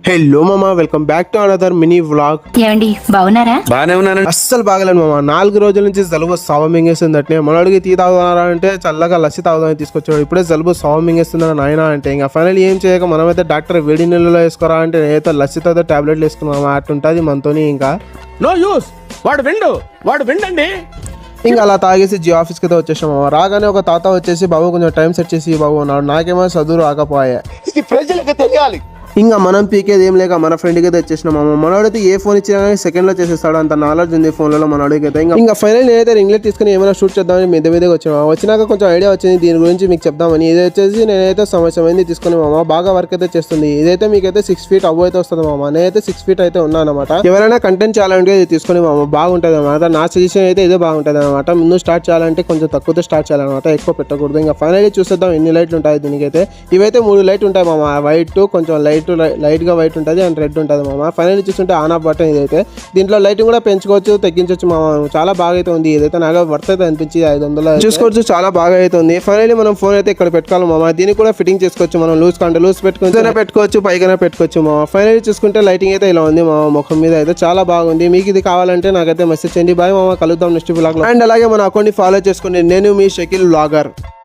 Hello మామా, welcome back to another mini vlog. ఏమండి బాగున్నారా? బానే ఉన్నాను. అస్సలు బాగలేను మామ. 4 రోజుల నుంచి జలుబు సవ మింగేస్తుంది. అట్నే మనోడికి టీ తాగుతున్నారా అంటే చల్లగా లస్సి తాగుదామని తీసుకొచ్చాడు. ఇప్పుడే జలుబు సవ మింగేస్తుందని నాయన అంటే ఇంకా ఫైనల్ ఏం చేయక మనమైతే డాక్టర్ వేడి నీళ్ళలో వేసుకోరా అంటే నేనైతే లస్సితో టాబ్లెట్లు వేసుకున్నాము. అట్టుంటుంది మనతోని. ఇంకా నో యూస్. వాడు విండండి. ఇంకా అలా తాగేసి జీ ఆఫీస్కి అయితే వచ్చేసాము. రాగానే ఒక తాత వచ్చేసి బాబు కొంచెం టైం సెట్ చేసి బాబు అన్నాడు. నాకేమో చదువు రాకపోయా. ఇది ప్రజలకు తెలియాలి. ఇంకా మనం పీకేది ఏం లేక మన ఫ్రెండ్కి అయితే వచ్చేసినాం. మనోడైతే ఏ ఫోన్ ఇచ్చినా సెకండ్ లో చేసేస్తాడు. అంత నాలెడ్జ్ ఉంది ఫోన్లలో మనోడికి అయితే. ఇంకా ఫైనల్ నేనైతే రింగ్లెట్ తీసుకుని ఏమైనా షూట్ చేద్దామని మీదగా వచ్చినాక కొంచెం ఐడియా వచ్చింది దీని గురించి మీకు చెప్దామని. ఇది వచ్చేసి నేనైతే సంవత్సరం అయింది తీసుకుని మామ. బాగా వర్క్ అయితే చేస్తుంది. ఇదైతే మీకైతే 6 feet అవ్వ అయితే వస్తుంది మామ. నేనైతే 6 feet అయితే ఉన్నాను అనమాట. ఎవరైనా కంటెంట్ చేయాలంటే ఇది తీసుకుని మామ బాగుంటుంది అనమాట. నా సజెషన్ అయితే ఇదే బాగుంటుంది అనమాట. ముందు స్టార్ట్ చేయాలంటే కొంచెం తక్కువతో స్టార్ట్ చేయాలన్నమాట, ఎక్కువ పెట్టకూడదు. ఇంకా ఫైనల్లీ చూసేద్దాం ఎన్ని లైట్లు ఉంటాయి దీనికైతే. ఇవైతే 3 లైట్లు ఉంటాయి మామ. వైట్, కొంచెం లైట్ గా వైట్ ఉంటుంది అండ్ రెడ్ ఉంటుంది మామ. ఫైనల్ చూస్తుంటే ఆన్ ఆఫ్ బటన్ ఇదైతే. దీంట్లో లైటింగ్ కూడా పెంచుకోవచ్చు, తగ్గించవచ్చు మామ. చాలా బాగా అయితే ఉంది. ఇదైతే నాకు వర్త్ అయితే అనిపించి 500 చూసుకోవచ్చు. చాలా బాగా అయితే ఉంది. ఫైనల్లీ మనం ఫోన్ అయితే ఇక్కడ పెట్టుకోవాలి మామ. దీన్ని కూడా ఫిట్టింగ్ చేసుకోవచ్చు మనం. లూజ్ పెట్టుకోవచ్చు, పైకైనా పెట్టుకోవచ్చు మామ. ఫైనల్లీ చూసుకుంటే లైటింగ్ అయితే ఇలా ఉంది మామ. ముఖం మీద అయితే చాలా బాగుంది. మీకు ఇది కావాలంటే నాకైతే మెసేజ్ చేయండి. బాయ్ మామ, కలుద్దాం నెక్స్ట్ బ్లాగ్ లో. అండ్ అలాగే మన అకౌంట్ ని ఫాలో చేసుకోండి. నేను మీ షకీల్ వ్లాగర్.